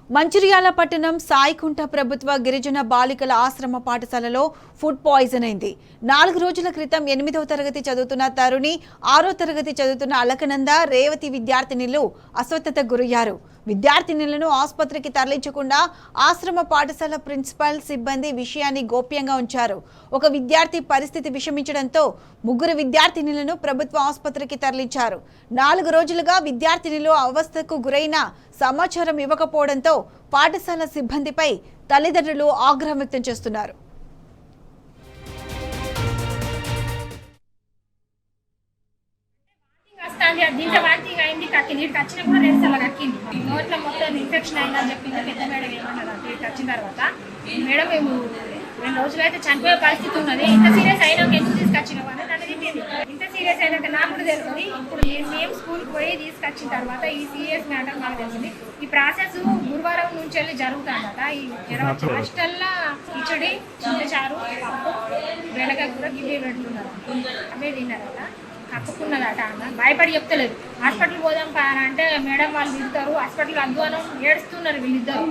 మంచిర్యాల పట్టణం సాయికుంట ప్రభుత్వ గిరిజన బాలికల ఆశ్రమ పాఠశాలలో ఫుడ్ పాయిజన్ అయింది. 4 రోజుల క్రితం 8వ తరగతి చదువుతున్న తరుణి, 6వ తరగతి చదువుతున్న అలకనంద, రేవతి విద్యార్థినులు అస్వస్థతకు గురయ్యారు. విద్యార్థినులను ఆసుపత్రికి తరలించకుండా ఆశ్రమ పాఠశాల ప్రిన్సిపల్ సిబ్బంది విషయాన్ని గోప్యంగా ఉంచారు. ఒక విద్యార్థి పరిస్థితి విషమించడంతో 3 విద్యార్థినులను ప్రభుత్వ ఆసుపత్రికి తరలించారు. 4 రోజులుగా విద్యార్థినులు అవస్థకు గురైన సమాచారం ఇవ్వకపోవడంతో పాఠశాల సిబ్బందిపై తల్లిదండ్రులు ఆగ్రహం వ్యక్తం చేస్తున్నారు. దీంట్లో వాంతింగ్ అయింది, కక్కింది. ఇటు వచ్చినా కూడా 2 సార్లు కక్కింది. నోట్లో మొత్తం ఇన్ఫెక్షన్ అయిందని చెప్పింది పెద్ద మేడం. ఏమన్నారు అంటే ఇటు వచ్చిన తర్వాత, మేడం మేము 2 రోజులు అయితే చనిపోయే పరిస్థితి ఉన్నది, ఇంత సీరియస్ అయినాక ఎందుకు తీసుకొచ్చినావు అని నన్ను తిట్టింది. ఇంత సీరియస్ అయినాక నాకు కూడా తెలిసింది. ఇప్పుడు మేము స్కూల్కి పోయి తీసుకొచ్చిన తర్వాత ఈ సీరియస్ మ్యాటర్ మాకు తెలిసింది. ఈ ప్రాసెస్ గురువారం నుంచి వెళ్ళి జరుగుతుందట. ఈ హాస్టల్లో కిచడి, చింతచారు, పప్పు, బెండకాయ కూర గిన్నె పెడుతున్నారు. అవే తిన్నారట. కప్పుకున్నదట. అన్న భయపడి చెప్తలేదు. హాస్పిటల్ పోదాం అంటే మేడం వాళ్ళు తిరుగుతారు, హాస్పిటల్ వద్దు అని ఏడుస్తున్నారు వీళ్ళిద్దరు.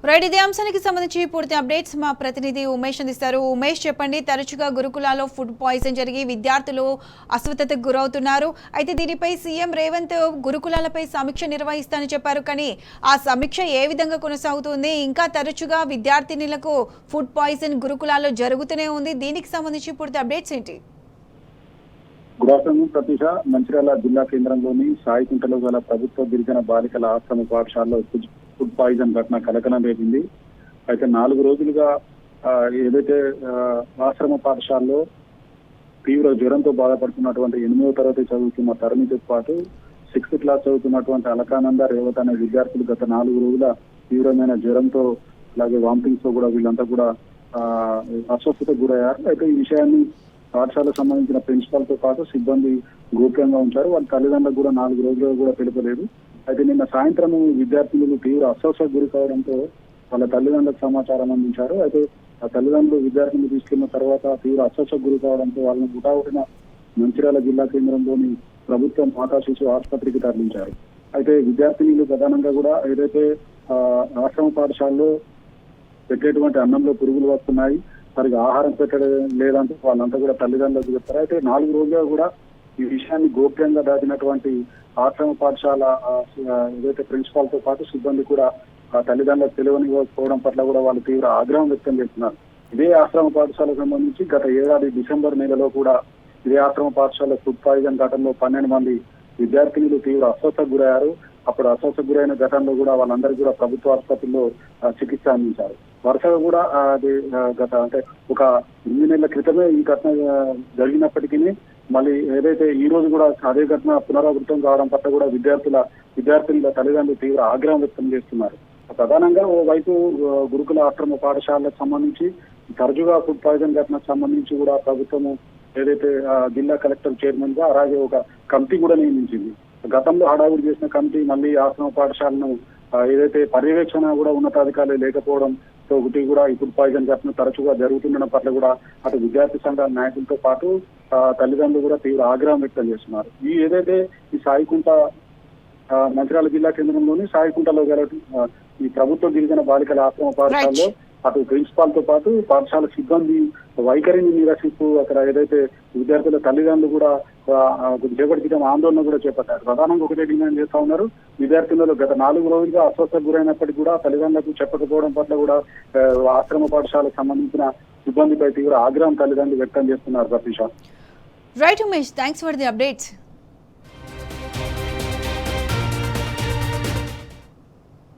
రైట్, ఇదే అంశానికి సంబంధించి పూర్తి అప్డేట్స్ మా ప్రతినిధి ఉమేష్ అందిస్తారు. ఉమేష్, చెప్పండి. తరచుగా గురుకులాల్లో ఫుడ్ పాయిజన్ జరిగి విద్యార్థులు అస్వస్థతకు గురవుతున్నారు. అయితే దీనిపై సీఎం రేవంత్ గురుకులాలపై సమీక్ష నిర్వహిస్తానని చెప్పారు. కానీ ఆ సమీక్ష ఏ విధంగా కొనసాగుతుంది? ఇంకా తరచుగా విద్యార్థినులకు ఫుడ్ పాయిజన్ గురుకులాల్లో జరుగుతూనే ఉంది. దీనికి సంబంధించి పూర్తి అప్డేట్స్ ఏంటి? Good afternoon Pratheesha. మంచిర్యాల జిల్లా కేంద్రంలోని సాయికుంటలో గల ప్రభుత్వ గిరిజన బాలికల ఆశ్రమ పాఠశాలలో ఫుడ్ పాయిజన్ ఘటన కలకలం రేపింది. అయితే 4 రోజులుగా ఏదైతే ఆశ్రమ పాఠశాలలో తీవ్ర జ్వరంతో బాధపడుతున్నటువంటి 8వ తరగతి చదువుతున్న తరుణితో పాటు 6th క్లాస్ చదువుతున్నటువంటి అలకానంద, రేవతి అనే విద్యార్థులు గత 4 రోజుల తీవ్రమైన జ్వరంతో అలాగే వామిటింగ్స్ తో కూడా వీళ్ళంతా కూడా అస్వస్థతకు గురయ్యారు. అయితే ఈ విషయాన్ని పాఠశాలకు సంబంధించిన ప్రిన్సిపాల్ తో పాటు సిబ్బంది గోప్యంగా ఉంచారు. వాళ్ళ తల్లిదండ్రులకు కూడా 4 రోజులు కూడా తెలుపలేదు. అయితే నిన్న సాయంత్రం విద్యార్థులు తీవ్ర అస్వస్థతకు గురి కావడంతో వాళ్ళ తల్లిదండ్రులకు సమాచారం అందించారు. అయితే ఆ తల్లిదండ్రులు విద్యార్థులను తీసుకెళ్లిన తర్వాత తీవ్ర అస్వస్థతకు గురి కావడంతో వాళ్ళని హుటాహుటిన మంచిర్యాల జిల్లా కేంద్రంలోని ప్రభుత్వ మాతా శిశు ఆసుపత్రికి తరలించారు. అయితే విద్యార్థినులు ప్రధానంగా కూడా ఏదైతే ఆశ్రమ పాఠశాలలో పెట్టేటువంటి అన్నంలో పురుగులు వస్తున్నాయి, సరిగా ఆహారం పెట్టడం లేదంటే వాళ్ళంతా కూడా తల్లిదండ్రులకు చెప్తారు. అయితే 4 రోజులుగా కూడా ఈ విషయాన్ని గోప్యంగా దాచినటువంటి ఆశ్రమ పాఠశాల ఏదైతే ప్రిన్సిపాల్ తో పాటు సిబ్బంది కూడా తల్లిదండ్రులకు తెలియనివ్వకపోవడం పట్ల కూడా వాళ్ళు తీవ్ర ఆగ్రహం వ్యక్తం చేస్తున్నారు. ఇదే ఆశ్రమ పాఠశాలకు సంబంధించి గత ఏడాది డిసెంబర్ నెలలో కూడా ఇదే ఆశ్రమ పాఠశాల ఫుడ్ పాయిజన్ ఘటనలో 12 మంది విద్యార్థినులు తీవ్ర అస్వస్థతకు గురయ్యారు. అప్పుడు అస్వస్థతకు గురైన ఘటనలో కూడా వాళ్ళందరికీ కూడా ప్రభుత్వ ఆసుపత్రిలో చికిత్స అందించారు. వరుసగా కూడా అది గత అంటే ఒక 8 నెలల క్రితమే ఈ ఘటన జరిగినప్పటికీ మళ్ళీ ఏదైతే ఈ రోజు కూడా అదే ఘటన పునరావృతం కావడం పట్ల కూడా విద్యార్థుల తల్లిదండ్రులు తీవ్ర ఆగ్రహం వ్యక్తం చేస్తున్నారు. ప్రధానంగా ఓవైపు గురుకుల ఆశ్రమ పాఠశాలకు సంబంధించి తరచుగా ఫుడ్ పాయిజన్ ఘటనకు సంబంధించి కూడా ప్రభుత్వము ఏదైతే జిల్లా కలెక్టర్ చైర్మన్ గా అలాగే ఒక కమిటీ కూడా నియమించింది. గతంలో హడావుడి చేసిన కమిటీ మళ్ళీ ఆశ్రమ పాఠశాలను ఏదైతే పర్యవేక్షణ కూడా ఉన్నతాధికారులు లేకపోవడంతో ఒకటి కూడా ఈ ఫుడ్ పాయిజన్ ఘటన తరచుగా జరుగుతుండడం పట్ల కూడా అటు విద్యార్థి సంఘాల నాయకులతో పాటు తల్లిదండ్రులు కూడా తీవ్ర ఆగ్రహం వ్యక్తం చేస్తున్నారు. ఈ ఏదైతే ఈ సాయికుంట మంచిర్యాల జిల్లా కేంద్రంలోని సాయికుంటలో గల ఈ ప్రభుత్వ గిరిజన బాలికల ఆశ్రమ పాఠశాలలో అటు ప్రిన్సిపాల్ తో పాటు పాఠశాల సిబ్బంది వైఖరిని నిరసిస్తూ అక్కడ ఏదైతే విద్యార్థుల తల్లిదండ్రులు కూడా కొద్దిసేపటి క్రితం ఆందోళన కూడా చేపట్టారు. ప్రధానంగా ఒకటే డిమాండ్ చేస్తా ఉన్నారు. విద్యార్థులలో గత 4 రోజులుగా అస్వస్థతకు గురైనప్పటికీ కూడా తల్లిదండ్రులకు చెప్పకపోవడం పట్ల కూడా ఆశ్రమ పాఠశాలకు సంబంధించిన సిబ్బందిపై తీవ్ర ఆగ్రహం తల్లిదండ్రులు వ్యక్తం చేస్తున్నారు. Pratisha. Right Umesh, thanks for the updates.